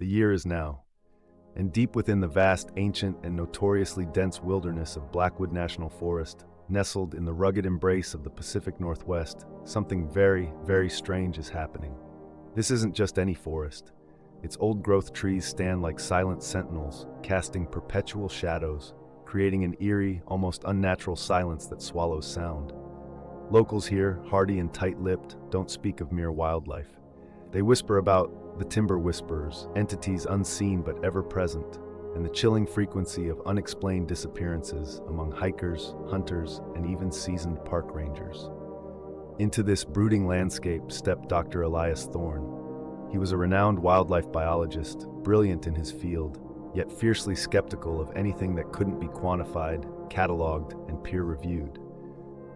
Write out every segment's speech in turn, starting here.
The year is now, and deep within the vast, ancient, and notoriously dense wilderness of Blackwood National Forest, nestled in the rugged embrace of the Pacific Northwest, something very, very strange is happening. This isn't just any forest. Its old-growth trees stand like silent sentinels, casting perpetual shadows, creating an eerie, almost unnatural silence that swallows sound. Locals here, hardy and tight-lipped, don't speak of mere wildlife. They whisper about the timber whisperers, entities unseen but ever-present, and the chilling frequency of unexplained disappearances among hikers, hunters, and even seasoned park rangers. Into this brooding landscape stepped Dr. Elias Thorne. He was a renowned wildlife biologist, brilliant in his field, yet fiercely skeptical of anything that couldn't be quantified, cataloged, and peer-reviewed.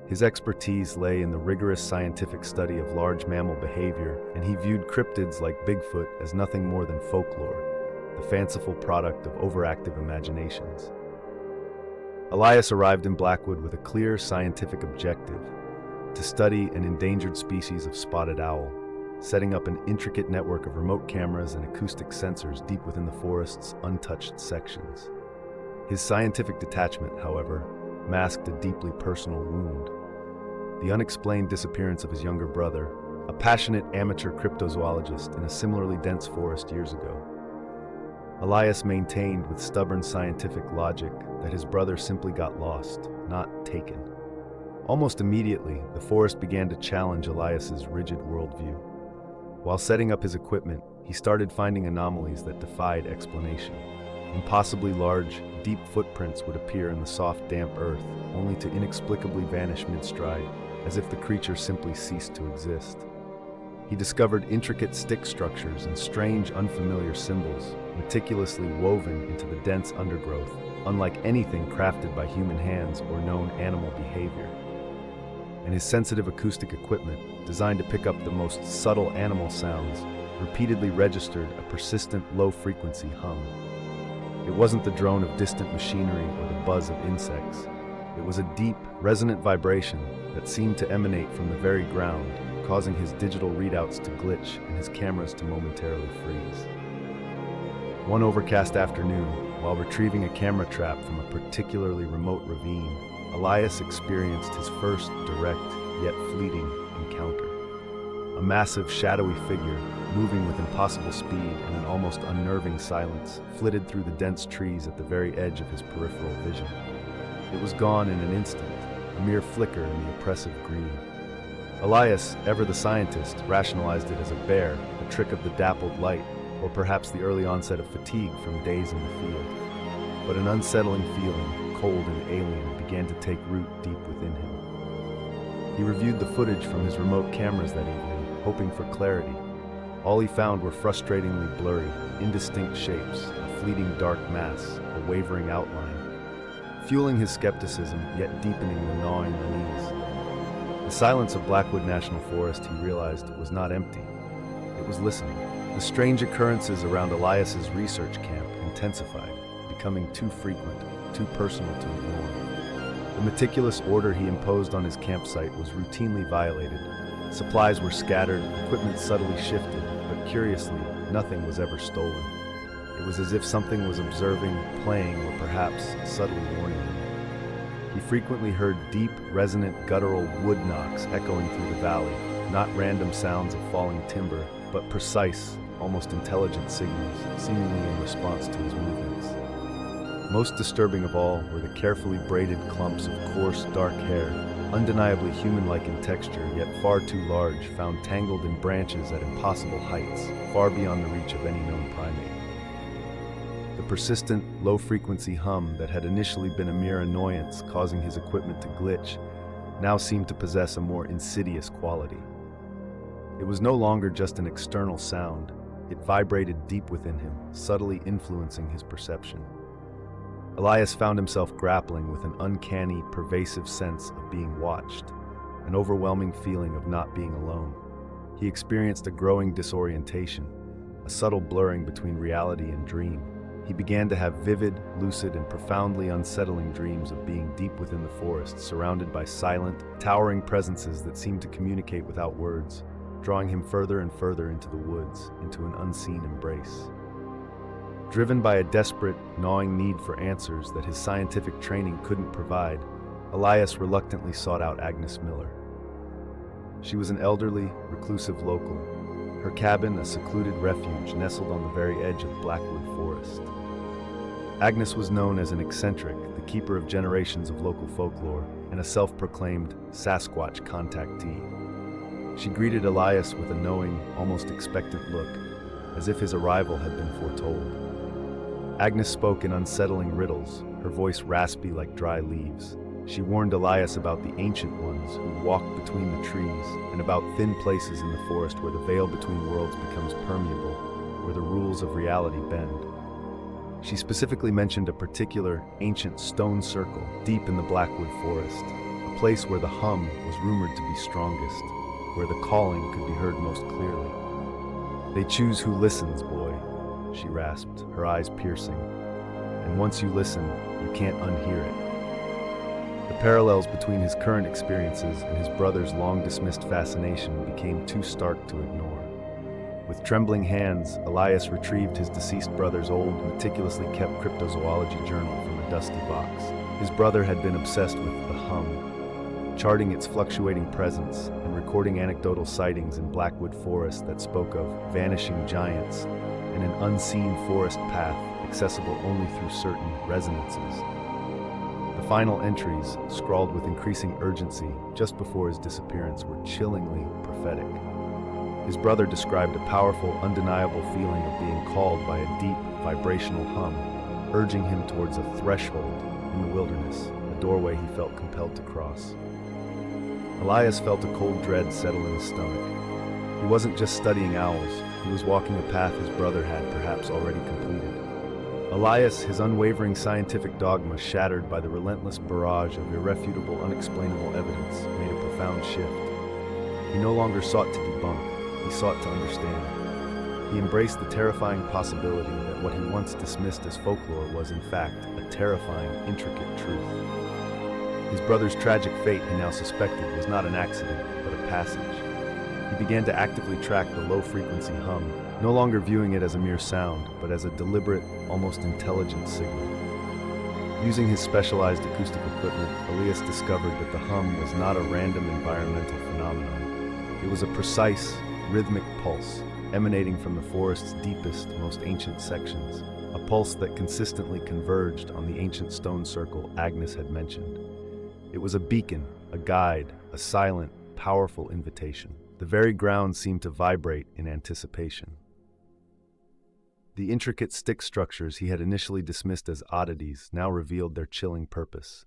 His expertise lay in the rigorous scientific study of large mammal behavior, and he viewed cryptids like Bigfoot as nothing more than folklore, the fanciful product of overactive imaginations. Elias arrived in Blackwood with a clear scientific objective: to study an endangered species of spotted owl, setting up an intricate network of remote cameras and acoustic sensors deep within the forest's untouched sections. His scientific detachment, however, masked a deeply personal wound: the unexplained disappearance of his younger brother, a passionate amateur cryptozoologist in a similarly dense forest years ago. Elias maintained with stubborn scientific logic that his brother simply got lost, not taken. Almost immediately, the forest began to challenge Elias's rigid worldview. While setting up his equipment, he started finding anomalies that defied explanation. Impossibly large, deep footprints would appear in the soft, damp earth, only to inexplicably vanish mid-stride, as if the creature simply ceased to exist. He discovered intricate stick structures and strange, unfamiliar symbols, meticulously woven into the dense undergrowth, unlike anything crafted by human hands or known animal behavior. And his sensitive acoustic equipment, designed to pick up the most subtle animal sounds, repeatedly registered a persistent low-frequency hum. It wasn't the drone of distant machinery or the buzz of insects. It was a deep, resonant vibration that seemed to emanate from the very ground, causing his digital readouts to glitch and his cameras to momentarily freeze. One overcast afternoon, while retrieving a camera trap from a particularly remote ravine, Elias experienced his first direct, yet fleeting, encounter. A massive, shadowy figure, moving with impossible speed and an almost unnerving silence, flitted through the dense trees at the very edge of his peripheral vision. It was gone in an instant, a mere flicker in the oppressive green. Elias, ever the scientist, rationalized it as a bear, a trick of the dappled light, or perhaps the early onset of fatigue from days in the field. But an unsettling feeling, cold and alien, began to take root deep within him. He reviewed the footage from his remote cameras that evening, hoping for clarity. All he found were frustratingly blurry, indistinct shapes, a fleeting dark mass, a wavering outline. Fueling his skepticism, yet deepening the gnawing unease. The silence of Blackwood National Forest, he realized, was not empty. It was listening. The strange occurrences around Elias's research camp intensified, becoming too frequent, too personal to ignore. The meticulous order he imposed on his campsite was routinely violated. Supplies were scattered, equipment subtly shifted, but curiously, nothing was ever stolen. It was as if something was observing, playing, or perhaps subtly warning him. He frequently heard deep, resonant, guttural wood knocks echoing through the valley, not random sounds of falling timber, but precise, almost intelligent signals, seemingly in response to his movements. Most disturbing of all were the carefully braided clumps of coarse, dark hair, undeniably human-like in texture, yet far too large, found tangled in branches at impossible heights, far beyond the reach of any known primate. The persistent, low-frequency hum that had initially been a mere annoyance causing his equipment to glitch now seemed to possess a more insidious quality. It was no longer just an external sound. It vibrated deep within him, subtly influencing his perception. Elias found himself grappling with an uncanny, pervasive sense of being watched, an overwhelming feeling of not being alone. He experienced a growing disorientation, a subtle blurring between reality and dream. He began to have vivid, lucid, and profoundly unsettling dreams of being deep within the forest, surrounded by silent, towering presences that seemed to communicate without words, drawing him further and further into the woods, into an unseen embrace. Driven by a desperate, gnawing need for answers that his scientific training couldn't provide, Elias reluctantly sought out Agnes Miller. She was an elderly, reclusive local, her cabin a secluded refuge nestled on the very edge of Blackwood Forest. Agnes was known as an eccentric, the keeper of generations of local folklore, and a self-proclaimed Sasquatch contactee. She greeted Elias with a knowing, almost expectant look, as if his arrival had been foretold. Agnes spoke in unsettling riddles, her voice raspy like dry leaves. She warned Elias about the ancient ones who walked between the trees, and about thin places in the forest where the veil between worlds becomes permeable, where the rules of reality bend. She specifically mentioned a particular ancient stone circle deep in the Blackwood Forest, a place where the hum was rumored to be strongest, where the calling could be heard most clearly. "They choose who listens, boy," she rasped, her eyes piercing. "And once you listen, you can't unhear it." The parallels between his current experiences and his brother's long-dismissed fascination became too stark to ignore. With trembling hands, Elias retrieved his deceased brother's old, meticulously kept cryptozoology journal from a dusty box. His brother had been obsessed with the hum, charting its fluctuating presence and recording anecdotal sightings in Blackwood Forest that spoke of vanishing giants and an unseen forest path accessible only through certain resonances. The final entries, scrawled with increasing urgency just before his disappearance, were chillingly prophetic. His brother described a powerful, undeniable feeling of being called by a deep, vibrational hum, urging him towards a threshold in the wilderness, a doorway he felt compelled to cross. Elias felt a cold dread settle in his stomach. He wasn't just studying owls, he was walking a path his brother had perhaps already completed. Elias, his unwavering scientific dogma shattered by the relentless barrage of irrefutable, unexplainable evidence, made a profound shift. He no longer sought to debunk, he sought to understand. He embraced the terrifying possibility that what he once dismissed as folklore was, in fact, a terrifying, intricate truth. His brother's tragic fate, he now suspected, was not an accident, but a passage. He began to actively track the low-frequency hum, no longer viewing it as a mere sound, but as a deliberate, almost intelligent signal. Using his specialized acoustic equipment, Elias discovered that the hum was not a random environmental phenomenon. It was a precise, rhythmic pulse, emanating from the forest's deepest, most ancient sections, a pulse that consistently converged on the ancient stone circle Agnes had mentioned. It was a beacon, a guide, a silent, powerful invitation. The very ground seemed to vibrate in anticipation. The intricate stick structures he had initially dismissed as oddities now revealed their chilling purpose.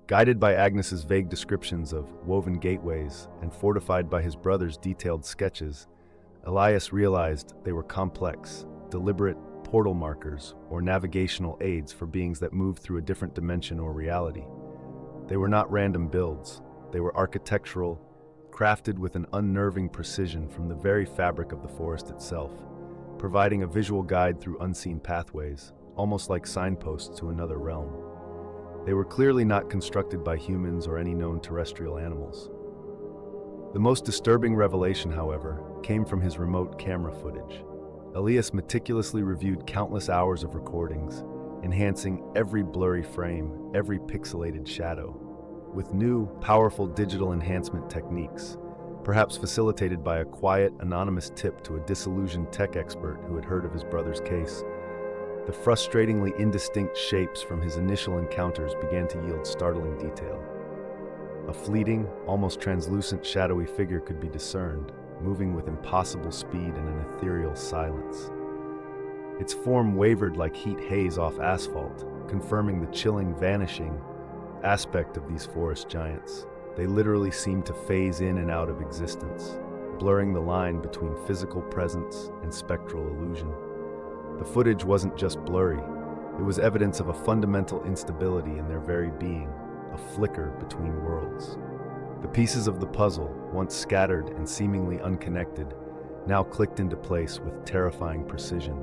Guided by Agnes's vague descriptions of woven gateways and fortified by his brother's detailed sketches, Elias realized they were complex, deliberate portal markers or navigational aids for beings that moved through a different dimension or reality. They were not random builds. They were architectural, crafted with an unnerving precision from the very fabric of the forest itself, providing a visual guide through unseen pathways, almost like signposts to another realm. They were clearly not constructed by humans or any known terrestrial animals. The most disturbing revelation, however, came from his remote camera footage. Elias meticulously reviewed countless hours of recordings, enhancing every blurry frame, every pixelated shadow. With new, powerful digital enhancement techniques, perhaps facilitated by a quiet, anonymous tip to a disillusioned tech expert who had heard of his brother's case, the frustratingly indistinct shapes from his initial encounters began to yield startling detail. A fleeting, almost translucent shadowy figure could be discerned, moving with impossible speed in an ethereal silence. Its form wavered like heat haze off asphalt, confirming the chilling vanishing aspect of these forest giants. They literally seemed to phase in and out of existence, blurring the line between physical presence and spectral illusion. The footage wasn't just blurry, it was evidence of a fundamental instability in their very being, a flicker between worlds. The pieces of the puzzle, once scattered and seemingly unconnected, now clicked into place with terrifying precision.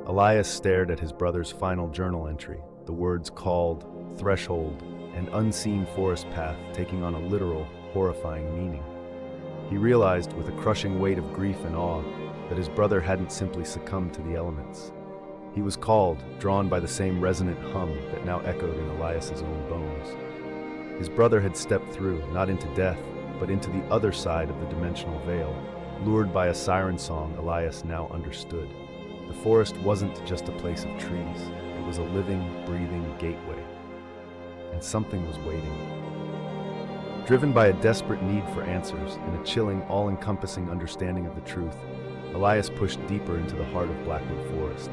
Elias stared at his brother's final journal entry, the words called, threshold, and unseen forest path taking on a literal, horrifying meaning. He realized with a crushing weight of grief and awe that his brother hadn't simply succumbed to the elements. He was called, drawn by the same resonant hum that now echoed in Elias's own bones. His brother had stepped through, not into death, but into the other side of the dimensional veil. Lured by a siren song, Elias now understood. The forest wasn't just a place of trees. It was a living, breathing gateway. And something was waiting. Driven by a desperate need for answers and a chilling, all-encompassing understanding of the truth, Elias pushed deeper into the heart of Blackwood Forest.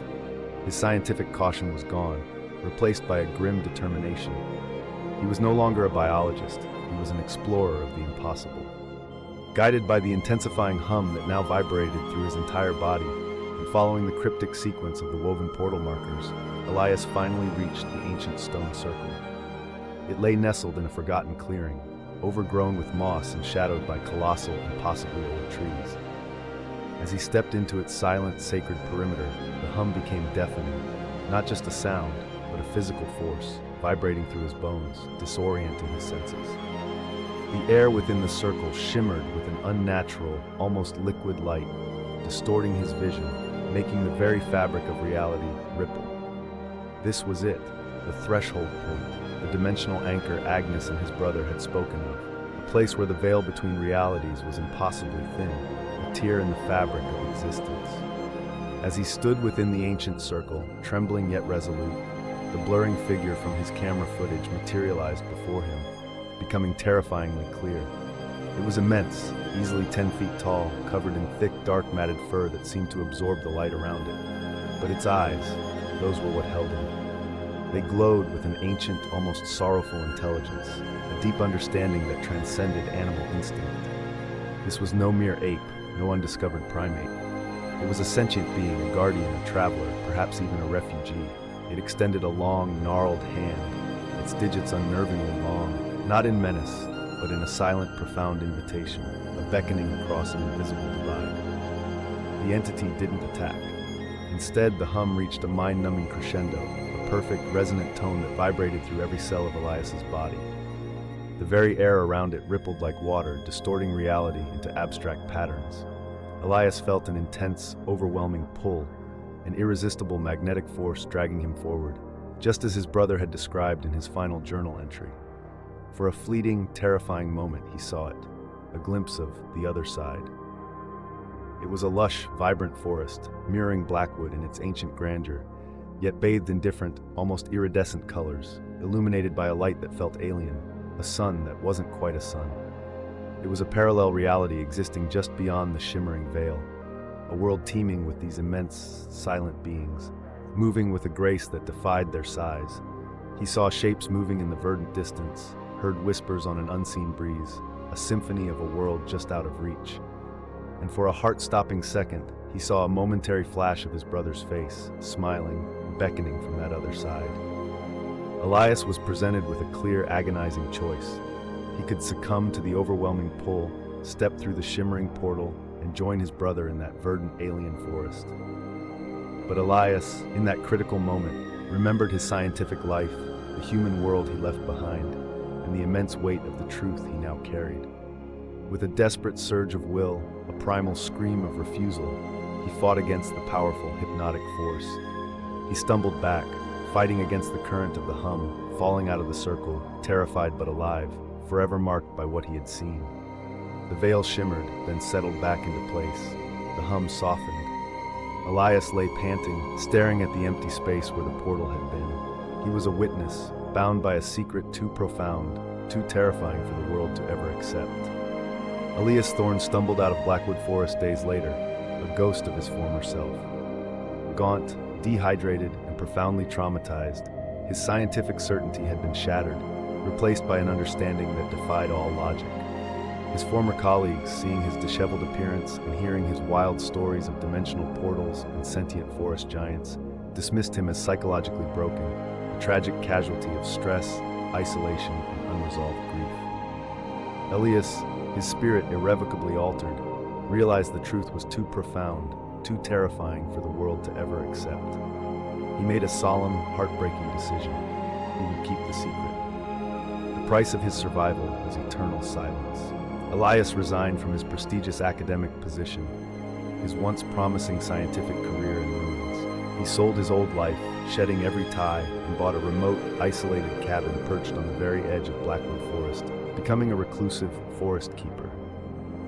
His scientific caution was gone, replaced by a grim determination. He was no longer a biologist, he was an explorer of the impossible. Guided by the intensifying hum that now vibrated through his entire body, and following the cryptic sequence of the woven portal markers, Elias finally reached the ancient stone circle. It lay nestled in a forgotten clearing, overgrown with moss and shadowed by colossal, impossibly old trees. As he stepped into its silent, sacred perimeter, the hum became deafening, not just a sound, but a physical force, vibrating through his bones, disorienting his senses. The air within the circle shimmered with an unnatural, almost liquid light, distorting his vision, making the very fabric of reality ripple. This was it, the threshold point, the dimensional anchor Agnes and his brother had spoken of, a place where the veil between realities was impossibly thin, a tear in the fabric of existence. As he stood within the ancient circle, trembling yet resolute, the blurring figure from his camera footage materialized before him, becoming terrifyingly clear. It was immense, easily 10 feet tall, covered in thick, dark, matted fur that seemed to absorb the light around it. But its eyes, those were what held him. They glowed with an ancient, almost sorrowful intelligence, a deep understanding that transcended animal instinct. This was no mere ape, no undiscovered primate. It was a sentient being, a guardian, a traveler, perhaps even a refugee. It extended a long, gnarled hand, its digits unnervingly long, not in menace, but in a silent, profound invitation, a beckoning across an invisible divide. The entity didn't attack. Instead, the hum reached a mind-numbing crescendo, a perfect, resonant tone that vibrated through every cell of Elias's body. The very air around it rippled like water, distorting reality into abstract patterns. Elias felt an intense, overwhelming pull, an irresistible magnetic force dragging him forward, just as his brother had described in his final journal entry. For a fleeting, terrifying moment, he saw it, a glimpse of the other side. It was a lush, vibrant forest, mirroring Blackwood in its ancient grandeur, yet bathed in different, almost iridescent colors, illuminated by a light that felt alien, a sun that wasn't quite a sun. It was a parallel reality existing just beyond the shimmering veil, a world teeming with these immense, silent beings, moving with a grace that defied their size. He saw shapes moving in the verdant distance, heard whispers on an unseen breeze, a symphony of a world just out of reach. And for a heart-stopping second, he saw a momentary flash of his brother's face, smiling, beckoning from that other side. Elias was presented with a clear, agonizing choice. He could succumb to the overwhelming pull, step through the shimmering portal, and join his brother in that verdant alien forest. But Elias, in that critical moment, remembered his scientific life, the human world he left behind, and the immense weight of the truth he now carried. With a desperate surge of will, a primal scream of refusal, he fought against the powerful, hypnotic force. He stumbled back, fighting against the current of the hum, falling out of the circle, terrified but alive, forever marked by what he had seen. The veil shimmered, then settled back into place. The hum softened. Elias lay panting, staring at the empty space where the portal had been. He was a witness, bound by a secret too profound, too terrifying for the world to ever accept. Elias Thorne stumbled out of Blackwood Forest days later, a ghost of his former self. Gaunt, dehydrated, and profoundly traumatized, his scientific certainty had been shattered, replaced by an understanding that defied all logic. His former colleagues, seeing his disheveled appearance and hearing his wild stories of dimensional portals and sentient forest giants, dismissed him as psychologically broken, a tragic casualty of stress, isolation, and unresolved grief. Elias, his spirit irrevocably altered, realized the truth was too profound, too terrifying for the world to ever accept. He made a solemn, heartbreaking decision. He would keep the secret. The price of his survival was eternal silence. Elias resigned from his prestigious academic position, his once promising scientific career in ruins. He sold his old life, shedding every tie, and bought a remote, isolated cabin perched on the very edge of Blackwood Forest, becoming a reclusive forest keeper.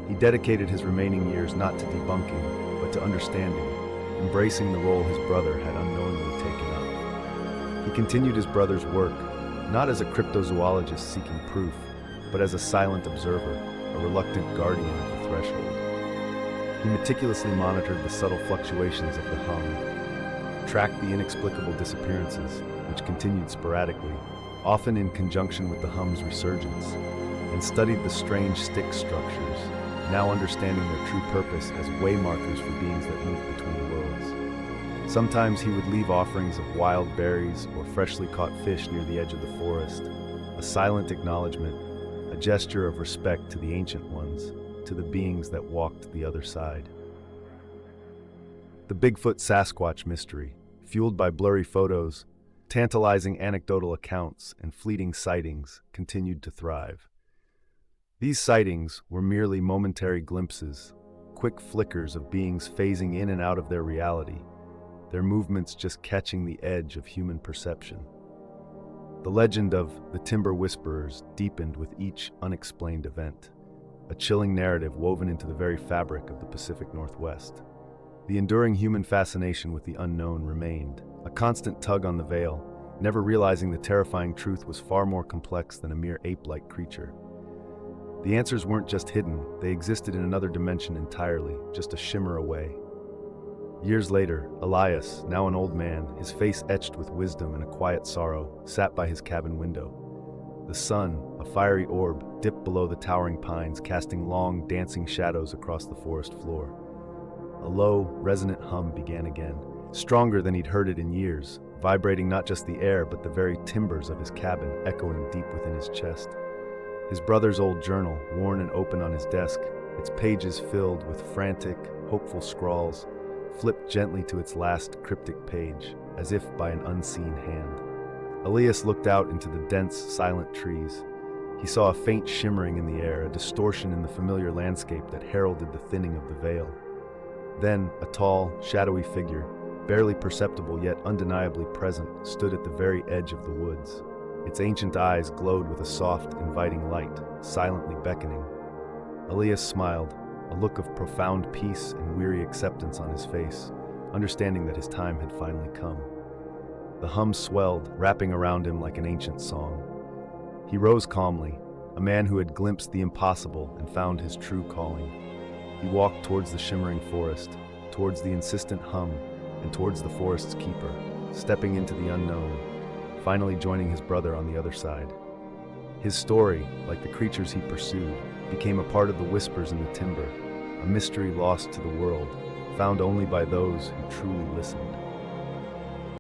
He dedicated his remaining years not to debunking, but to understanding, embracing the role his brother had unknowingly taken up. He continued his brother's work, not as a cryptozoologist seeking proof, but as a silent observer, a reluctant guardian of the threshold. He meticulously monitored the subtle fluctuations of the hum, tracked the inexplicable disappearances, which continued sporadically, often in conjunction with the hum's resurgence, and studied the strange stick structures, now understanding their true purpose as waymarkers for beings that move between worlds. Sometimes he would leave offerings of wild berries or freshly caught fish near the edge of the forest, a silent acknowledgement, a gesture of respect to the ancient ones, to the beings that walked the other side. The Bigfoot Sasquatch mystery, fueled by blurry photos, tantalizing anecdotal accounts, and fleeting sightings, continued to thrive. These sightings were merely momentary glimpses, quick flickers of beings phasing in and out of their reality, their movements just catching the edge of human perception. The legend of the Timber Whisperers deepened with each unexplained event, a chilling narrative woven into the very fabric of the Pacific Northwest. The enduring human fascination with the unknown remained, a constant tug on the veil, never realizing the terrifying truth was far more complex than a mere ape-like creature. The answers weren't just hidden, they existed in another dimension entirely, just a shimmer away. Years later, Elias, now an old man, his face etched with wisdom and a quiet sorrow, sat by his cabin window. The sun, a fiery orb, dipped below the towering pines, casting long, dancing shadows across the forest floor. A low, resonant hum began again, stronger than he'd heard it in years, vibrating not just the air but the very timbers of his cabin, echoing deep within his chest. His brother's old journal, worn and open on his desk, its pages filled with frantic, hopeful scrawls, flipped gently to its last cryptic page, as if by an unseen hand. Elias looked out into the dense, silent trees. He saw a faint shimmering in the air, a distortion in the familiar landscape that heralded the thinning of the veil. Then, a tall, shadowy figure, barely perceptible yet undeniably present, stood at the very edge of the woods. Its ancient eyes glowed with a soft, inviting light, silently beckoning. Elias smiled, a look of profound peace and weary acceptance on his face, understanding that his time had finally come. The hum swelled, wrapping around him like an ancient song. He rose calmly, a man who had glimpsed the impossible and found his true calling. He walked towards the shimmering forest, towards the insistent hum, and towards the forest's keeper, stepping into the unknown, finally joining his brother on the other side. His story, like the creatures he pursued, became a part of the whispers in the timber, a mystery lost to the world, found only by those who truly listened.